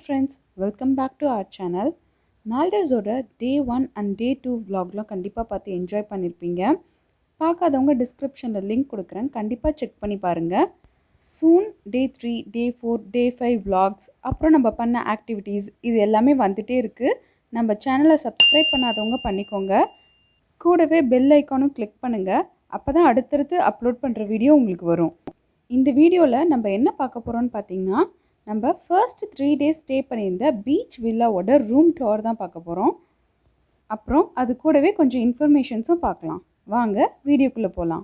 Friends, welcome back to our channel. மால்டிவ்ஸோட Day-1 and Day-2 vlogலாம் கண்டிப்பாக பார்த்து என்ஜாய் பண்ணியிருப்பீங்க. பார்க்காதவங்க டிஸ்கிரிப்ஷனில் லிங்க் கொடுக்குறேன், கண்டிப்பாக செக் பண்ணி பாருங்கள். சூன் Day-3, Day-4, Day-5 vlogs, அப்புறம் நம்ம பண்ண ஆக்டிவிட்டீஸ் இது எல்லாமே வந்துகிட்டே இருக்குது. நம்ம சேனலை சப்ஸ்கிரைப் பண்ணாதவங்க பண்ணிக்கோங்க. கூடவே பெல் ஐக்கானும் கிளிக் பண்ணுங்கள். அப்போ தான் அடுத்தடுத்து அப்லோட் பண்ணுற வீடியோ உங்களுக்கு வரும். இந்த வீடியோவில் நம்ம என்ன பார்க்க போகிறோம்னு பார்த்தீங்கன்னா, நம்ம ஃபர்ஸ்ட் 3 days ஸ்டே பண்ணியிருந்த பீச் வில்லாவோட ரூம் டூர் தான் பார்க்க போகிறோம். அப்புறம் அது கூடவே கொஞ்சம் இன்ஃபர்மேஷன்ஸும் பார்க்கலாம். வாங்க வீடியோக்குள்ளே போகலாம்.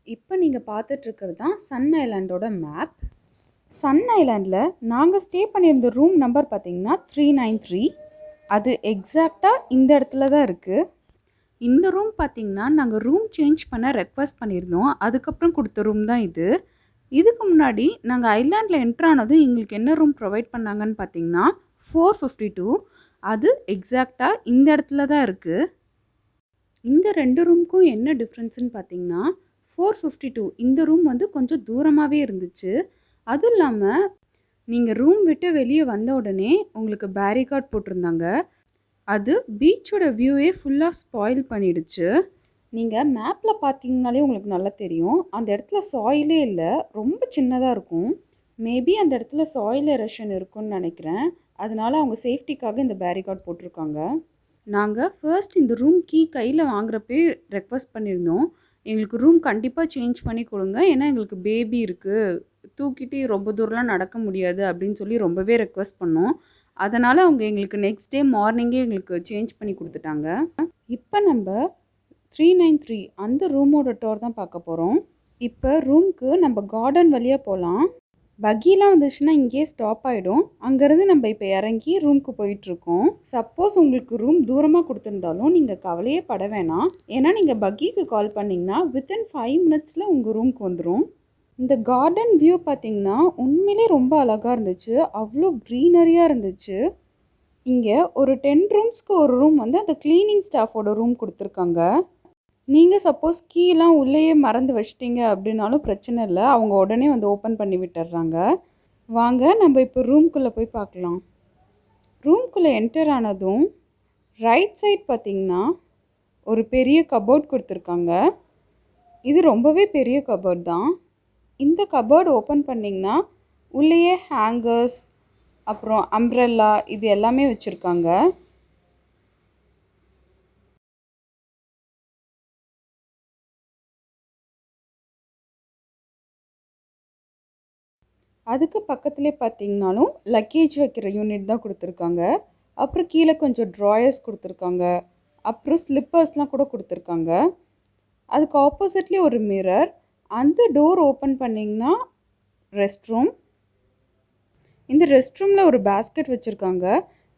இப்போ நீங்கள் பார்த்துட்ருக்கிறது தான் சன் ஐலாண்டோட மேப். சன் ஐலாண்டில் நாங்கள் ஸ்டே பண்ணியிருந்த ரூம் நம்பர் பார்த்திங்கன்னா 393. அது எக்ஸாக்டாக இந்த இடத்துல தான் இருக்குது. இந்த ரூம் பார்த்திங்கன்னா நாங்கள் ரூம் சேஞ்ச் பண்ண ரெக்வஸ்ட் பண்ணியிருந்தோம், அதுக்கப்புறம் கொடுத்த ரூம் தான் இது. இதுக்கு முன்னாடி நாங்கள் ஐலாண்டில் என்ட்ரானதும் எங்களுக்கு என்ன ரூம் ப்ரொவைட் பண்ணாங்கன்னு பார்த்தீங்கன்னா 452. அது எக்ஸாக்டாக இந்த இடத்துல தான் இருக்குது. இந்த ரெண்டு ரூமுக்கும் என்ன டிஃப்ரென்ஸுன்னு பார்த்தீங்கன்னா 452 இந்த ரூம் வந்து கொஞ்சம் தூரமாகவே இருந்துச்சு. அதுவும் இல்லாமல் நீங்கள் ரூம் விட்டு வெளியே வந்த உடனே உங்களுக்கு பேரிகார்ட் போட்டிருந்தாங்க. அது பீச்சோட வியூவே ஃபுல்லாக ஸ்பாயில் பண்ணிடுச்சு. நீங்கள் மேப்பில் பார்த்தீங்கனாலே உங்களுக்கு நல்லா தெரியும், அந்த இடத்துல சாயிலே இல்லை, ரொம்ப சின்னதாக இருக்கும். மேபி அந்த இடத்துல சாயில் எரஷன் இருக்குன்னு நினைக்கிறேன். அதனால் அவங்க சேஃப்டிக்காக இந்த பேரிகார்ட் போட்டிருக்காங்க. நாங்கள் ஃபர்ஸ்ட் இந்த ரூம் கீ கையில் வாங்குறப்பே ரெக்வஸ்ட் பண்ணியிருந்தோம், எங்களுக்கு ரூம் கண்டிப்பாக சேஞ்ச் பண்ணி கொடுங்க, ஏன்னா எங்களுக்கு பேபி இருக்குது, தூக்கிட்டு ரொம்ப தூரம்லாம் நடக்க முடியாது அப்படின்னு சொல்லி ரொம்பவே ரெக்வஸ்ட் பண்ணோம். அதனால் அவங்க எங்களுக்கு நெக்ஸ்ட் டே மார்னிங்கே எங்களுக்கு சேஞ்ச் பண்ணி கொடுத்துட்டாங்க. இப்போ நம்ம 393 அந்த ரூமோட டோர் தான் பார்க்க போகிறோம். இப்போ ரூம்க்கு நம்ம கார்டன் வழியாக போகலாம். பக்கிலாம் வந்துச்சுன்னா இங்கேயே ஸ்டாப் ஆகிடும். அங்கேருந்து நம்ம இப்போ இறங்கி ரூமுக்கு போயிட்டுருக்கோம். சப்போஸ் உங்களுக்கு ரூம் தூரமாக கொடுத்துருந்தாலும் நீங்கள் கவலையே பட வேணாம், ஏன்னா நீங்கள் பக்கிக்கு கால் பண்ணிங்கன்னா வித்தின் 5 minutesல உங்கள் ரூமுக்கு வந்துடும். இந்த கார்டன் வியூ பார்த்திங்கன்னா உண்மையிலே ரொம்ப அழகாக இருந்துச்சு, அவ்வளோ க்ரீனரியாக இருந்துச்சு. இங்கே ஒரு 10 ரூம்ஸ்க்கு ஒரு ரூம் வந்து அந்த க்ளீனிங் ஸ்டாஃபோட ரூம் கொடுத்துருக்காங்க. நீங்கள் சப்போஸ் கீலாம் உள்ளேயே மறந்து வச்சிட்டிங்க அப்படின்னாலும் பிரச்சனை இல்லை, அவங்க உடனே வந்து ஓப்பன் பண்ணி விட்டுடுறாங்க. வாங்க நம்ம இப்போ ரூம்குள்ளே போய் பார்க்கலாம். ரூம்குள்ளே என்டர் ஆனதும் ரைட் சைட் பார்த்திங்கன்னா ஒரு பெரிய கபோர்ட் கொடுத்துருக்காங்க. இது ரொம்பவே பெரிய கபோர்ட் தான். இந்த கபோர்டு ஓப்பன் பண்ணிங்கன்னா உள்ளேயே ஹேங்கர்ஸ், அப்புறம் அம்ப்ரெல்லா இது எல்லாமே வச்சுருக்காங்க. அதுக்கு பக்கத்துலேயே பார்த்தீங்கனாலும் லக்கேஜ் வைக்கிற யூனிட் தான் கொடுத்துருக்காங்க. அப்புறம் கீழே கொஞ்சம் ட்ராயர்ஸ் கொடுத்துருக்காங்க, அப்புறம் ஸ்லிப்பர்ஸ்லாம் கூட கொடுத்துருக்காங்க. அதுக்கு ஆப்போசிட்லேயே ஒரு மிரர். அந்த டோர் ஓப்பன் பண்ணிங்கன்னா ரெஸ்ட் ரூம். இந்த ரெஸ்ட் ரூமில் ஒரு பேஸ்கெட் வச்சுருக்காங்க.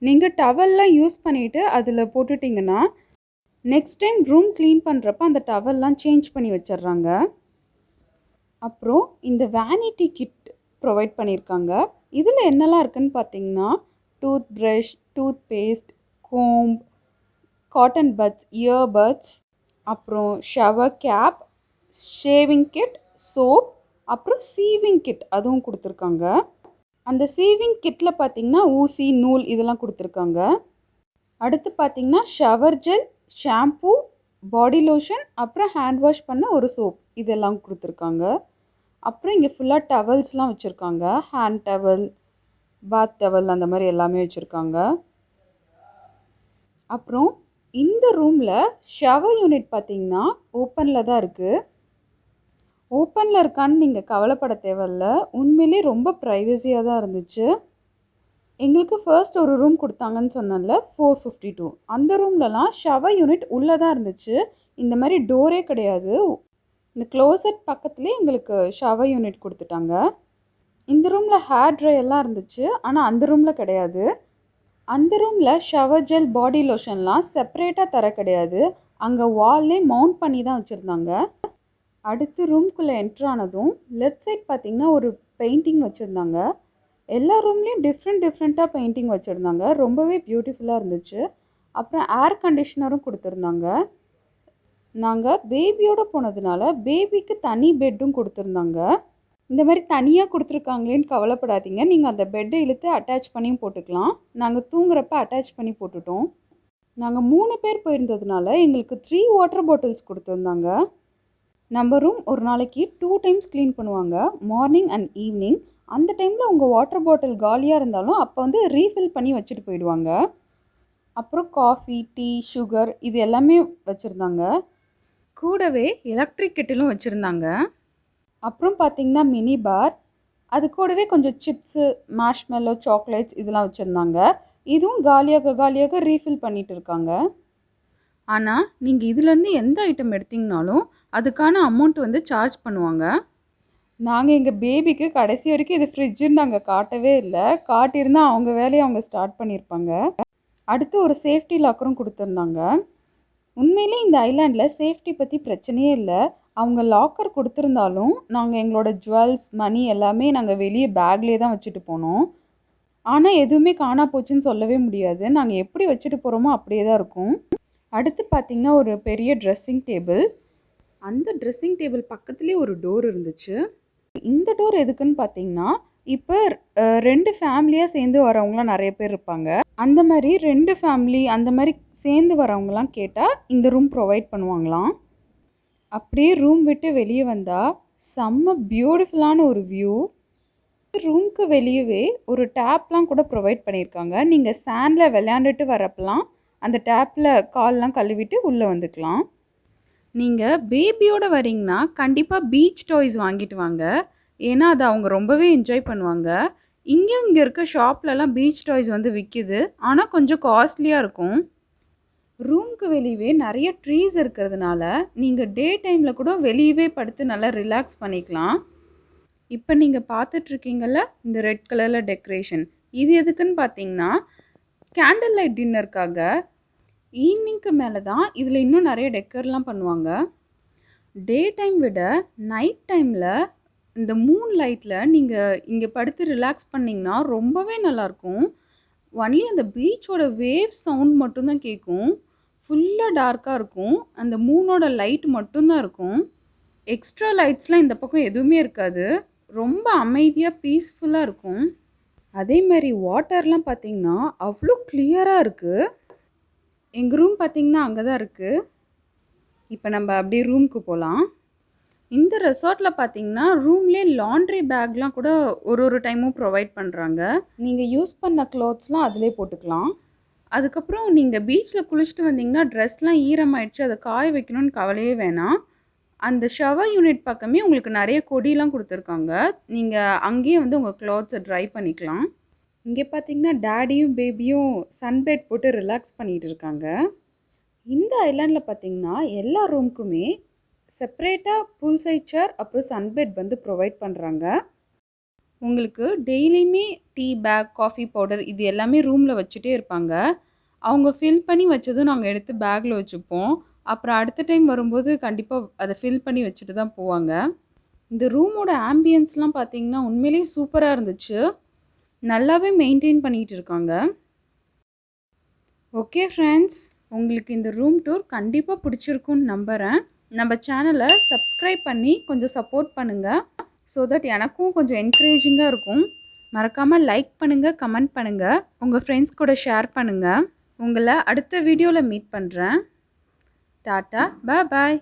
நீங்கள் டவல்லாம் யூஸ் பண்ணிவிட்டு அதில் போட்டுட்டிங்கன்னா நெக்ஸ்ட் டைம் ரூம் க்ளீன் பண்ணுறப்ப அந்த டவல்லாம் சேஞ்ச் பண்ணி வச்சிட்றாங்க. அப்புறம் இந்த வேனிட்டி கிட் ப்ரொவைட் பண்ணியிருக்காங்க. இதில் என்னெல்லாம் இருக்குதுன்னு பார்த்தீங்கன்னா toothbrush, toothpaste, comb, cotton buds, earbuds, அப்புறம் shower cap, shaving kit, soap, அப்புறம் சீவிங் கிட் அதுவும் கொடுத்துருக்காங்க. அந்த சீவிங் கிட்டில் பார்த்திங்கன்னா ஊசி, நூல் இதெல்லாம் கொடுத்துருக்காங்க. அடுத்து பார்த்திங்கன்னா shower gel, shampoo, body lotion, அப்புறம் ஹேண்ட் வாஷ் பண்ண ஒரு சோப் இதெல்லாம் கொடுத்துருக்காங்க. அப்புறம் இங்கே ஃபுல்லாக டவல்ஸ்லாம் வச்சுருக்காங்க, ஹேண்ட் டவல், பாத் டவல் அந்த மாதிரி எல்லாமே வச்சுருக்காங்க. அப்புறம் இந்த ரூமில் ஷவர் யூனிட் பார்த்திங்கன்னா ஓப்பனில் தான் இருக்குது. ஓப்பனில் இருக்கான்னு நீங்கள் கவலைப்பட தேவையில்ல, உண்மையிலே ரொம்ப ப்ரைவசியாக தான் இருந்துச்சு. எங்களுக்கு ஃபர்ஸ்ட் ஒரு ரூம் கொடுத்தாங்கன்னு சொன்னால 452, அந்த ரூம்லலாம் ஷவர் யூனிட் உள்ளே தான் இருந்துச்சு. இந்த மாதிரி டோரே கிடையாது. இந்த க்ளோசட் பக்கத்துலேயே எங்களுக்கு ஷவர் யூனிட் கொடுத்துட்டாங்க. இந்த ரூமில் ஹேர் ட்ரையெல்லாம் இருந்துச்சு, ஆனால் அந்த ரூமில் கிடையாது. அந்த ரூமில் ஷவர் ஜெல், பாடி லோஷன்லாம் செப்பரேட்டாக தர கிடையாது, அங்கே வால்லே மவுண்ட் பண்ணி தான் வச்சுருந்தாங்க. அடுத்து ரூம்குள்ளே என்ட்ரானதும் லெஃப்ட் சைட் பார்த்திங்கன்னா ஒரு பெயிண்டிங் வச்சுருந்தாங்க. எல்லா ரூம்லேயும் டிஃப்ரெண்ட்டாக பெயிண்டிங் வச்சுருந்தாங்க, ரொம்பவே பியூட்டிஃபுல்லாக இருந்துச்சு. அப்புறம் ஏர் கண்டிஷ்னரும் கொடுத்துருந்தாங்க. நாங்கள் பேபியோடு போனதுனால பேபிக்கு தனி பெட்டும் கொடுத்துருந்தாங்க. இந்த மாதிரி தனியாக கொடுத்துருக்காங்களேன்னு கவலைப்படாதீங்க. நீங்கள் அந்த பெட்டை இழுத்து அட்டாச் பண்ணியும் போட்டுக்கலாம். நாங்கள் தூங்குறப்ப அட்டாச் பண்ணி போட்டுட்டோம். நாங்கள் 3 பேர் போயிருந்ததுனால எங்களுக்கு 3 வாட்டர் பாட்டில்ஸ் கொடுத்துருந்தாங்க. நம்ம ரூம் ஒரு நாளைக்கு 2 டைம்ஸ் க்ளீன் பண்ணுவாங்க, மார்னிங் அண்ட் ஈவினிங். அந்த டைமில் உங்கள் வாட்டர் பாட்டில் காலியாக இருந்தாலும் அப்போ வந்து ரீஃபில் பண்ணி வச்சுட்டு போயிடுவாங்க. அப்புறம் காஃபி, டீ, சுகர் இது எல்லாமே வச்சுருந்தாங்க. கூடவே எலக்ட்ரிக் கெட்டிலும் வச்சுருந்தாங்க. அப்புறம் பார்த்திங்கன்னா மினி பார், அது கூடவே கொஞ்சம் சிப்ஸு, மாஷ்மெல்லோ, சாக்லேட்ஸ் இதெல்லாம் வச்சுருந்தாங்க. இதுவும் காலியாக ரீஃபில் பண்ணிகிட்டு இருக்காங்க. ஆனால் நீங்கள் இதுலேருந்து எந்த ஐட்டம் எடுத்திங்கனாலும் அதுக்கான அமௌண்ட் வந்து சார்ஜ் பண்ணுவாங்க. நாங்கள் எங்கள் பேபிக்கு கடைசி வரைக்கும் இது ஃப்ரிட்ஜுன்னு நாங்கள் காட்டவே இல்லை. காட்டியிருந்தால் அவங்க வேலையை அவங்க ஸ்டார்ட் பண்ணியிருப்பாங்க. அடுத்து ஒரு சேஃப்டி லாக்கரும் கொடுத்துருந்தாங்க. உண்மையிலே இந்த ஐலாண்டில் சேஃப்டி பற்றி பிரச்சனையே இல்லை. அவங்க லாக்கர் கொடுத்துருந்தாலும் நாங்கள் எங்களோட ஜுவல்ஸ், மணி எல்லாமே நாங்கள் வெளியே பேக்லேயே தான் வச்சுட்டு போனோம். ஆனால் எதுவுமே காணா போச்சுன்னு சொல்லவே முடியாது. நாங்கள் எப்படி வச்சுட்டு போகிறோமோ அப்படியே தான் இருக்கும். அடுத்து பார்த்திங்கன்னா ஒரு பெரிய ட்ரெஸ்ஸிங் டேபிள். அந்த ட்ரெஸ்ஸிங் டேபிள் பக்கத்துலேயே ஒரு டோர் இருந்துச்சு. இந்த டோர் எதுக்குன்னு பார்த்தீங்கன்னா, இப்போ 2 ஃபேமிலியாக சேர்ந்து வரவங்களாம் நிறைய பேர் இருப்பாங்க. அந்த மாதிரி 2 ஃபேமிலி அந்த மாதிரி சேர்ந்து வரவங்களாம் கேட்டால் இந்த ரூம் ப்ரொவைட் பண்ணுவாங்களாம். அப்படியே ரூம் விட்டு வெளியே வந்தால் செம்ம பியூட்டிஃபுல்லான ஒரு வியூ. ரூம்க்கு வெளியவே ஒரு டேப்லாம் கூட ப்ரொவைட் பண்ணியிருக்காங்க. நீங்கள் சாண்டில் விளையாண்டுட்டு வரப்பெல்லாம் அந்த டேப்பில் கால்லாம் கழுவிட்டு உள்ளே வந்துக்கலாம். நீங்கள் பேபியோடு வரீங்கன்னா கண்டிப்பாக பீச் டாய்ஸ் வாங்கிட்டு வாங்க. ஏன்னா அது அவங்க ரொம்பவே என்ஜாய் பண்ணுவாங்க. இங்கே இருக்க ஷாப்லலாம் பீச் டாய்ஸ் வந்து விற்கிது, ஆனால் கொஞ்சம் காஸ்ட்லியாக இருக்கும். ரூம்க்கு வெளியவே நிறைய ட்ரீஸ் இருக்கிறதுனால நீங்கள் டே டைமில் கூட வெளியவே படுத்து நல்லா ரிலாக்ஸ் பண்ணிக்கலாம். இப்போ நீங்கள் பார்த்துட்ருக்கீங்கள்ல இந்த ரெட் கலரில் டெக்கரேஷன், இது எதுக்குன்னு பார்த்தீங்கன்னா கேண்டில் லைட் டின்னருக்காக. ஈவினிங்க்கு மேலே தான் இதில் இன்னும் நிறைய டெக்கர்லாம் பண்ணுவாங்க. டே டைம் விட நைட் டைமில் இந்த மூன் லைட்டில் நீங்கள் இங்கே படுத்து ரிலாக்ஸ் பண்ணிங்கன்னா ரொம்பவே நல்லாயிருக்கும். ஒன்லி அந்த பீச்சோட வேவ் சவுண்ட் மட்டும்தான் கேட்கும். ஃபுல்லாக டார்க்காக இருக்கும். அந்த மூனோட லைட் மட்டும்தான் இருக்கும். எக்ஸ்ட்ரா லைட்ஸ்லாம் இந்த பக்கம் எதுவுமே இருக்காது. ரொம்ப அமைதியாக பீஸ்ஃபுல்லாக இருக்கும். அதே மாதிரி வாட்டர்லாம் பார்த்திங்கன்னா அவ்வளோ கிளியராக இருக்குது. எங்கள் ரூம் பார்த்திங்கன்னா அங்கே தான் இருக்குது. இப்போ நம்ம அப்படியே ரூமுக்கு போகலாம். இந்த ரெசார்ட்டில் பார்த்திங்கன்னா ரூம்லேயே லாண்ட்ரி பேக்லாம் கூட ஒரு டைமும் ப்ரொவைட் பண்ணுறாங்க. நீங்கள் யூஸ் பண்ண க்ளாத்ஸ்லாம் அதிலே போட்டுக்கலாம். அதுக்கப்புறம் நீங்கள் பீச்சில் குளிச்சுட்டு வந்தீங்கன்னா ட்ரெஸ்லாம் ஈரமாயிடுச்சு, அதை காய வைக்கணும்னு கவலையே வேணாம். அந்த ஷவர் யூனிட் பக்கமே உங்களுக்கு நிறைய கொடியெலாம் கொடுத்துருக்காங்க. நீங்கள் அங்கேயே வந்து உங்கள் க்ளாத்ஸை ட்ரை பண்ணிக்கலாம். இங்கே பார்த்தீங்கன்னா டேடியும் பேபியும் சன்பெட் போட்டு ரிலாக்ஸ் பண்ணிகிட்டு இருக்காங்க. இந்த ஐலாண்டில் பார்த்தீங்கன்னா எல்லா ரூமுக்குமே செப்பரேட்டாக பூல் சைட் சேர் அப்புறம் சன்பெட் வந்து ப்ரொவைட் பண்ணுறாங்க. உங்களுக்கு டெய்லியுமே டீ பேக், காஃபி பவுடர் இது எல்லாமே ரூமில் வச்சுட்டே இருப்பாங்க. அவங்க ஃபில் பண்ணி வச்சதும் நாங்கள் எடுத்து பேக்கில் வச்சுப்போம். அப்புறம் அடுத்த டைம் வரும்போது கண்டிப்பாக அதை ஃபில் பண்ணி வச்சுட்டு தான் போவாங்க. இந்த ரூமோட ஆம்பியன்ஸ்லாம் பார்த்தீங்கன்னா உண்மையிலேயே சூப்பராக இருந்துச்சு. நல்லாவே மெயின்டைன் பண்ணிகிட்டு இருக்காங்க. ஓகே ஃப்ரெண்ட்ஸ், உங்களுக்கு இந்த ரூம் டூர் கண்டிப்பாக பிடிச்சிருக்குன்னு நம்புகிறேன். நம்ம சேனலை சப்ஸ்கிரைப் பண்ணி கொஞ்சம் சப்போர்ட் பண்ணுங்கள். ஸோ தட் எனக்கும் கொஞ்சம் என்கரேஜிங்காக இருக்கும். மறக்காமல் லைக் பண்ணுங்கள், கமெண்ட் பண்ணுங்கள், உங்கள் ஃப்ரெண்ட்ஸ் கூட ஷேர் பண்ணுங்கள். உங்களை அடுத்த வீடியோவில் மீட் பண்ணுறேன். டாட்டா, பாய்.